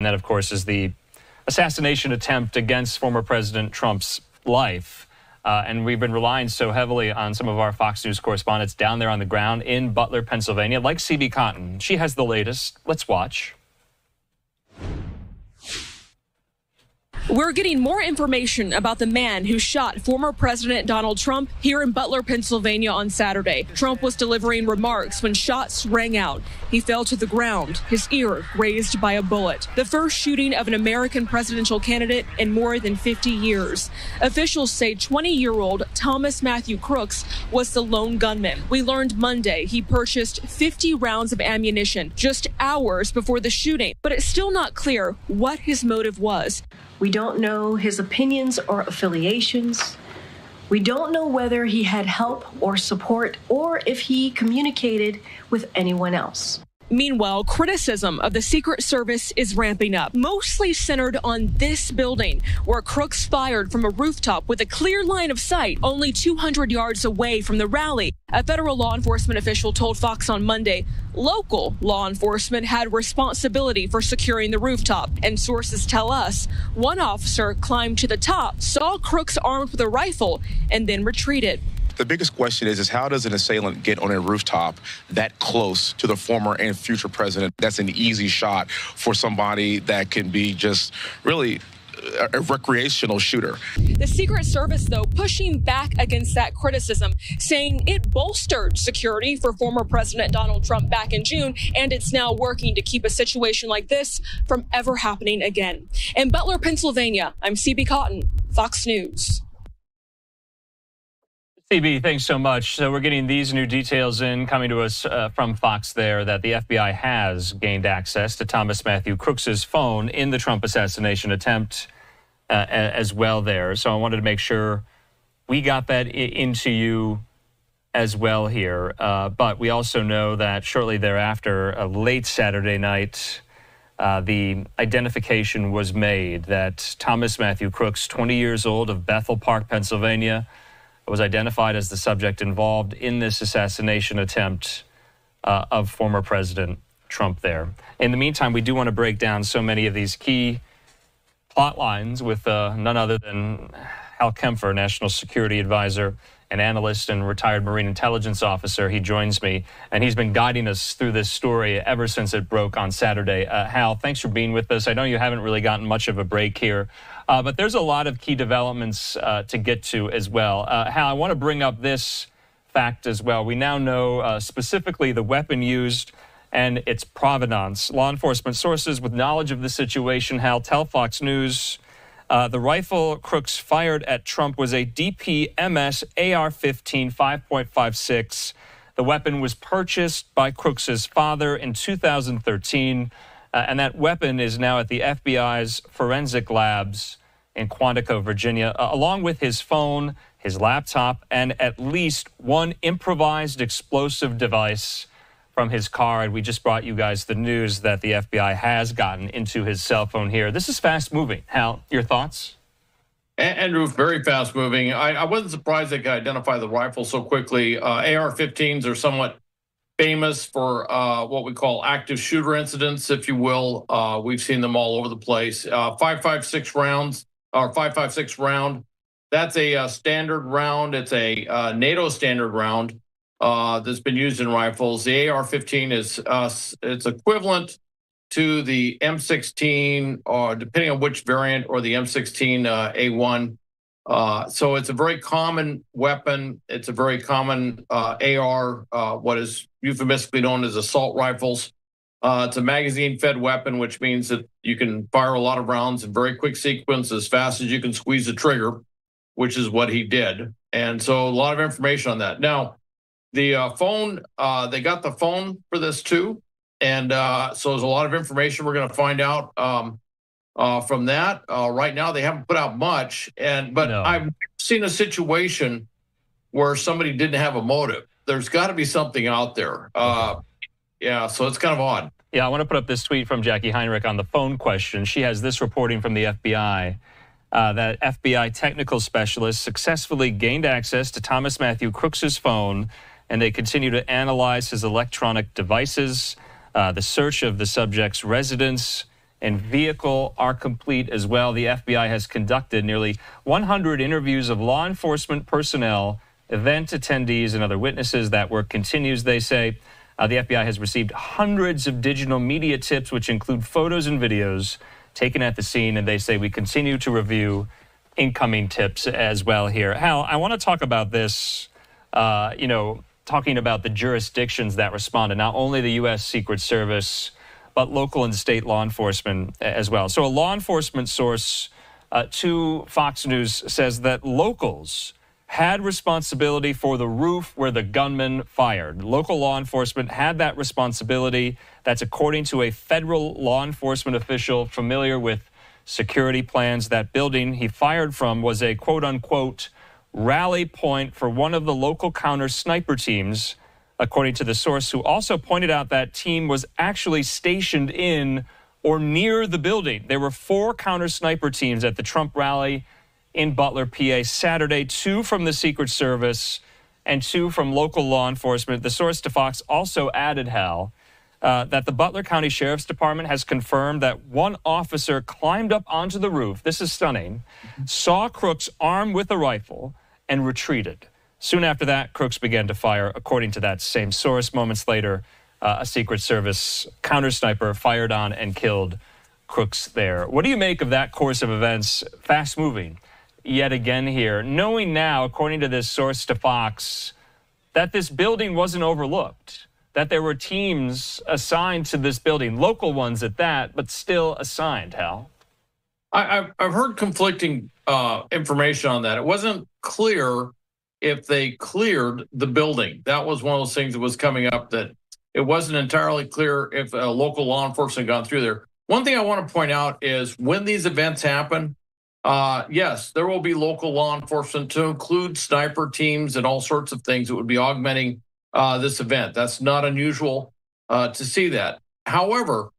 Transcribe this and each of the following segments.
that, of course, is the assassination attempt against former President Trump's life. And we've been relying so heavily on some of our Fox News correspondents down there on the ground in Butler, Pennsylvania, like CB Cotton. She has the latest. Let's watch. We're getting more information about the man who shot former President Donald Trump here in Butler, Pennsylvania on Saturday. Trump was delivering remarks when shots rang out. He fell to the ground, his ear grazed by a bullet. The first shooting of an American presidential candidate in more than 50 years. Officials say 20-year-old Thomas Matthew Crooks was the lone gunman. We learned Monday he purchased 50 rounds of ammunition just hours before the shooting, but it's still not clear what his motive was. We don't know his opinions or affiliations. We don't know whether he had help or support or if he communicated with anyone else. Meanwhile, criticism of the Secret Service is ramping up, mostly centered on this building, where Crooks fired from a rooftop with a clear line of sight only 200 yards away from the rally. A federal law enforcement official told Fox on Monday local law enforcement had responsibility for securing the rooftop. And sources tell us one officer climbed to the top, saw Crooks armed with a rifle, and then retreated. The biggest question is how does an assailant get on a rooftop that close to the former and future president? That's an easy shot for somebody that can be just really a recreational shooter. The Secret Service, though, pushing back against that criticism, saying it bolstered security for former President Donald Trump back in June, and it's now working to keep a situation like this from ever happening again. In Butler, Pennsylvania, I'm CB Cotton, Fox News. CB, thanks so much. So we're getting these new details coming to us from Fox there that the FBI has gained access to Thomas Matthew Crooks' phone in the Trump assassination attempt as well there. So I wanted to make sure we got that into you as well here. But we also know that shortly thereafter, late Saturday night, the identification was made that Thomas Matthew Crooks, 20 years old, of Bethel Park, Pennsylvania, was identified as the subject involved in this assassination attempt of former President Trump there. In the meantime, we do want to break down so many of these key plot lines with none other than Hal Kempfer, National Security Advisor, an analyst and retired Marine intelligence officer. He joins me, and he's been guiding us through this story ever since it broke on Saturday. Hal, thanks for being with us. I know you haven't really gotten much of a break here, but there's a lot of key developments to get to as well. Hal, I want to bring up this fact as well. We now know specifically the weapon used and its provenance. Law enforcement sources with knowledge of the situation, Hal, tell Fox News the rifle Crooks fired at Trump was a DPMS AR-15 5.56. The weapon was purchased by Crooks's father in 2013, and that weapon is now at the FBI's forensic labs in Quantico, Virginia, along with his phone, his laptop, and at least one improvised explosive device from his car. And we just brought you guys the news that the FBI has gotten into his cell phone here. This is fast moving. Hal, your thoughts? Andrew, very fast moving. I wasn't surprised they could identify the rifle so quickly. AR-15s are somewhat famous for what we call active shooter incidents, if you will. We've seen them all over the place. 5.56 rounds, or 5.56 round. That's a standard round. It's a NATO standard round that's been used in rifles. The AR-15 is it's equivalent to the M16, or depending on which variant, or the M16A1. So it's a very common weapon. It's a very common AR, what is euphemistically known as assault rifles. It's a magazine-fed weapon, which means that you can fire a lot of rounds in very quick sequence as fast as you can squeeze the trigger, which is what he did. And so a lot of information on that. Now, the phone, they got the phone for this too. And so there's a lot of information we're going to find out from that. Right now, they haven't put out much. But no. I've seen a situation where somebody didn't have a motive. There's got to be something out there. Yeah, so it's kind of odd. Yeah, I want to put up this tweet from Jackie Heinrich on the phone question. She has this reporting from the FBI. That FBI technical specialists successfully gained access to Thomas Matthew Crooks' phone, and they continue to analyze his electronic devices. The search of the subject's residence and vehicle are complete as well. The FBI has conducted nearly 100 interviews of law enforcement personnel, event attendees, and other witnesses. That work continues, they say. The FBI has received hundreds of digital media tips, which include photos and videos taken at the scene, and they say we continue to review incoming tips as well here. Hal, I want to talk about this, talking about the jurisdictions that responded, not only the U.S. Secret Service, but local and state law enforcement as well. So a law enforcement source to Fox News says that locals had responsibility for the roof where the gunman fired. Local law enforcement had that responsibility. That's according to a federal law enforcement official familiar with security plans. That building he fired from was a quote-unquote rally point for one of the local counter sniper teams, according to the source, who also pointed out that team was actually stationed in or near the building. There were 4 counter sniper teams at the Trump rally in Butler, PA, Saturday, 2 from the Secret Service and 2 from local law enforcement. The source to Fox also added, Hal, that the Butler County Sheriff's Department has confirmed that one officer climbed up onto the roof, this is stunning, saw Crooks armed with a rifle and retreated. Soon after that, Crooks began to fire, according to that same source. Moments later, a Secret Service counter sniper fired on and killed Crooks there. What do you make of that course of events? Fast moving yet again here, knowing now, according to this source to Fox, that this building wasn't overlooked, that there were teams assigned to this building, local ones at that, but still assigned, Hal? I've heard conflicting information on that. It wasn't clear if they cleared the building. That was one of those things that was coming up, that it wasn't entirely clear if a local law enforcement had gone through there. One thing I want to point out is when these events happen, yes, there will be local law enforcement to include sniper teams and all sorts of things that would be augmenting this event. That's not unusual to see that. However,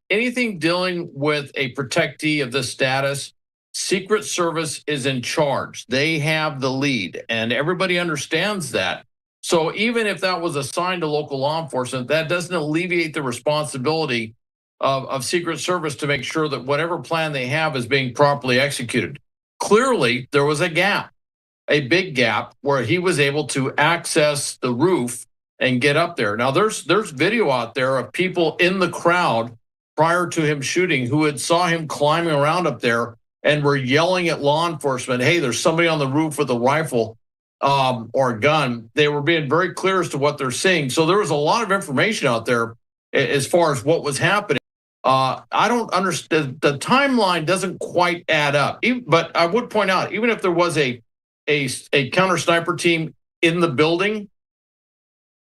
anything dealing with a protectee of this status, Secret Service is in charge. They have the lead, and everybody understands that. So even if that was assigned to local law enforcement, that doesn't alleviate the responsibility of Secret Service to make sure that whatever plan they have is being properly executed. Clearly, there was a gap, a big gap, where he was able to access the roof and get up there. Now, there's video out there of people in the crowd prior to him shooting who had saw him climbing around up there and were yelling at law enforcement, hey, there's somebody on the roof with a rifle or a gun. They were being very clear as to what they're seeing. So there was a lot of information out there as far as what was happening. I don't understand. The timeline doesn't quite add up. But I would point out, even if there was a counter sniper team in the building,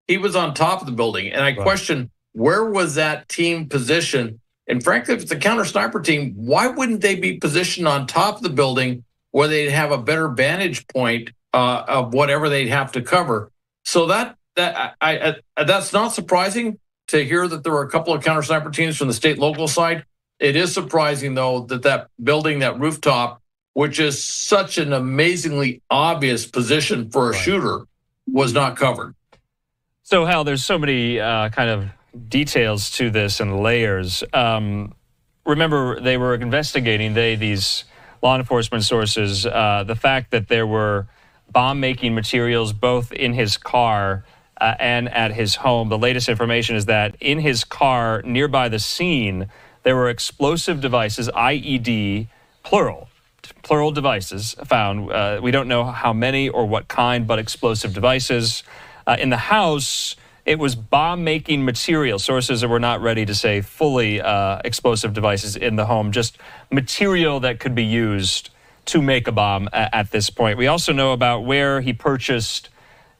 he was on top of the building. And I question, where was that team positioned? And frankly, if it's a counter sniper team, why wouldn't they be positioned on top of the building where they'd have a better vantage point of whatever they'd have to cover? So that's not surprising to hear that there were a couple of counter sniper teams from the state local side. It is surprising, though, that building, that rooftop, which is such an amazingly obvious position for a shooter, was not covered. So, Hal, there's so many kind of details to this and layers. Remember, they were investigating, these law enforcement sources, the fact that there were bomb-making materials both in his car and at his home. The latest information is that in his car nearby the scene, there were explosive devices, IED, plural devices found. We don't know how many or what kind, but explosive devices. In the house, it was bomb-making material. Sources were not ready to say fully explosive devices in the home, just material that could be used to make a bomb at this point. We also know about where he purchased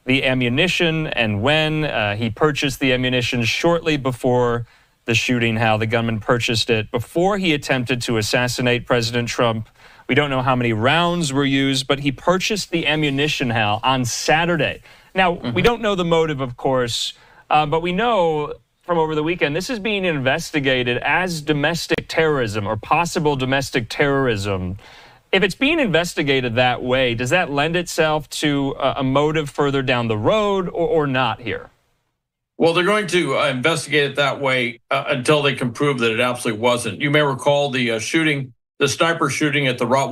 the ammunition and when he purchased the ammunition shortly before the shooting. How the gunman purchased it before he attempted to assassinate President Trump. We don't know how many rounds were used, but he purchased the ammunition, Hal, on Saturday. Now, we don't know the motive, of course, but we know from over the weekend this is being investigated as domestic terrorism or possible domestic terrorism. If it's being investigated that way, does that lend itself to a motive further down the road or not here? Well, they're going to investigate it that way until they can prove that it absolutely wasn't. You may recall the shooting, the sniper shooting at the Route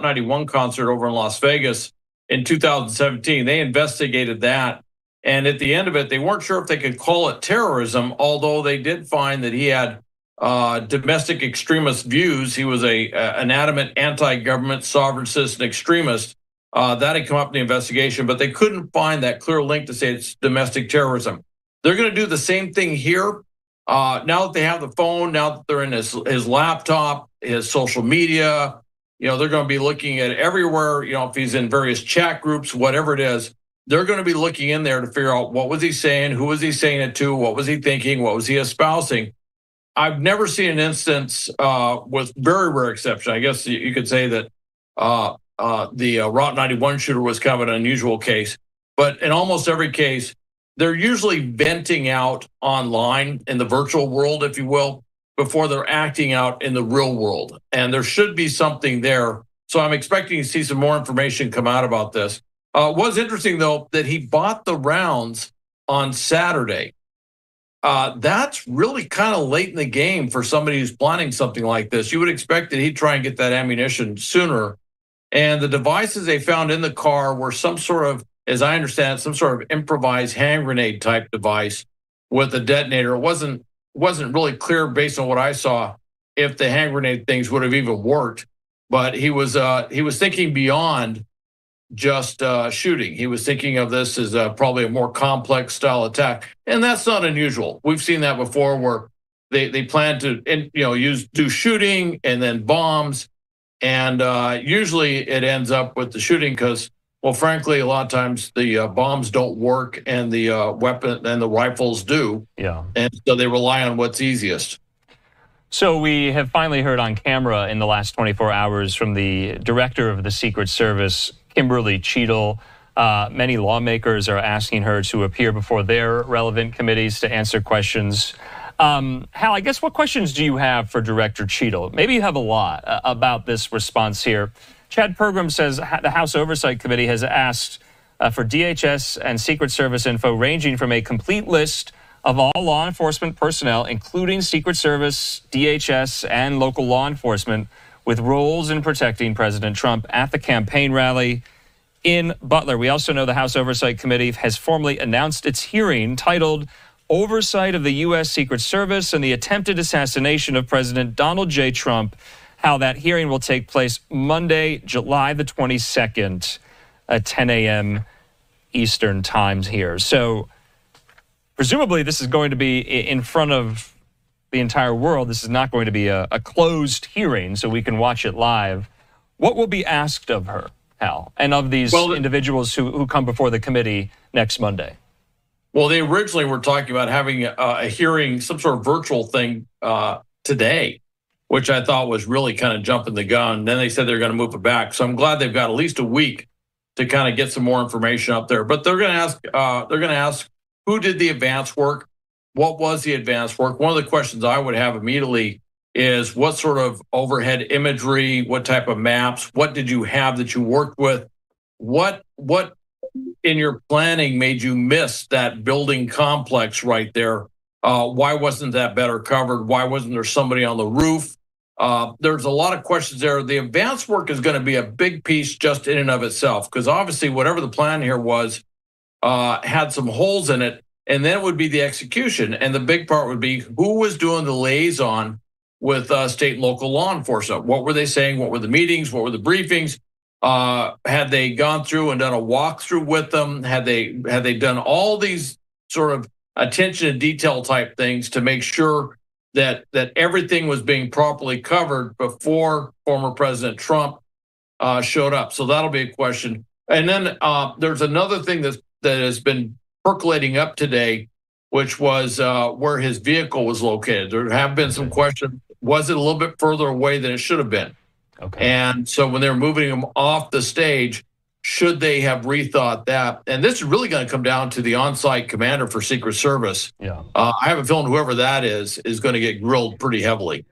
91 concert over in Las Vegas in 2017. They investigated that. And at the end of it, they weren't sure if they could call it terrorism, although they did find that he had domestic extremist views. He was an adamant anti-government sovereign citizen extremist. That had come up in the investigation, but they couldn't find that clear link to say it's domestic terrorism. They're going to do the same thing here. Now that they have the phone, now that they're in his laptop, his social media, they're going to be looking at everywhere, if he's in various chat groups, whatever it is, they're going to be looking in there to figure out what was he saying, who was he saying it to, what was he thinking, what was he espousing. I've never seen an instance, with very rare exception, I guess you could say that the Route 91 shooter was kind of an unusual case, but in almost every case, they're usually venting out online in the virtual world, if you will, before they're acting out in the real world. And there should be something there. So I'm expecting to see some more information come out about this. It was interesting, though, that he bought the rounds on Saturday. That's really kind of late in the game for somebody who's planning something like this. You would expect that he'd try and get that ammunition sooner. And the devices they found in the car were some sort of, as I understand it, some sort of improvised hand grenade type device with a detonator. It wasn't really clear based on what I saw if the hand grenade things would have even worked. But he was thinking beyond just shooting. He was thinking of this as probably a more complex style attack, and that's not unusual. We've seen that before, where they plan to do shooting and then bombs, and usually it ends up with the shooting because, well, frankly, a lot of times the bombs don't work and the weapon and the rifles do. Yeah, and so they rely on what's easiest. So we have finally heard on camera in the last 24 hours from the director of the Secret Service, Kimberly Cheadle. Many lawmakers are asking her to appear before their relevant committees to answer questions. Hal, I guess what questions do you have for Director Cheadle? Maybe you have a lot about this response here. Chad Pergram says the House Oversight Committee has asked for DHS and Secret Service info ranging from a complete list of all law enforcement personnel, including Secret Service, DHS, and local law enforcement, with roles in protecting President Trump at the campaign rally in Butler. We also know the House Oversight Committee has formally announced its hearing titled Oversight of the U.S. Secret Service and the Attempted Assassination of President Donald J. Trump. How that hearing will take place Monday, July the 22nd at 10 a.m. Eastern times here. So presumably this is going to be in front of the entire world. This is not going to be a closed hearing, so we can watch it live. What will be asked of her, Hal, and of these individuals who come before the committee next Monday? Well, they originally were talking about having a hearing, some sort of virtual thing today, which I thought was really kind of jumping the gun. Then they said they're going to move it back. So I'm glad they've got at least a week to kind of get some more information up there. But they're going to ask who did the advance work? What was the advance work? One of the questions I would have immediately is what sort of overhead imagery, what type of maps, what did you have that you worked with? What in your planning made you miss that building complex right there? Why wasn't that better covered? Why wasn't there somebody on the roof? There's a lot of questions there. The advance work is going to be a big piece just in and of itself, because obviously whatever the plan here was had some holes in it, and then it would be the execution. And the big part would be who was doing the liaison with state and local law enforcement. What were they saying? What were the meetings? What were the briefings? Had they gone through and done a walkthrough with them? Had they done all these sort of attention to detail type things to make sure that everything was being properly covered before former President Trump showed up? So that'll be a question. And then there's another thing that has been percolating up today, which was where his vehicle was located. There have been some questions. Was it a little bit further away than it should have been? Okay. And so when they're moving him off the stage, should they have rethought that? And this is really going to come down to the on-site commander for Secret Service. Yeah. I have a feeling whoever that is going to get grilled pretty heavily.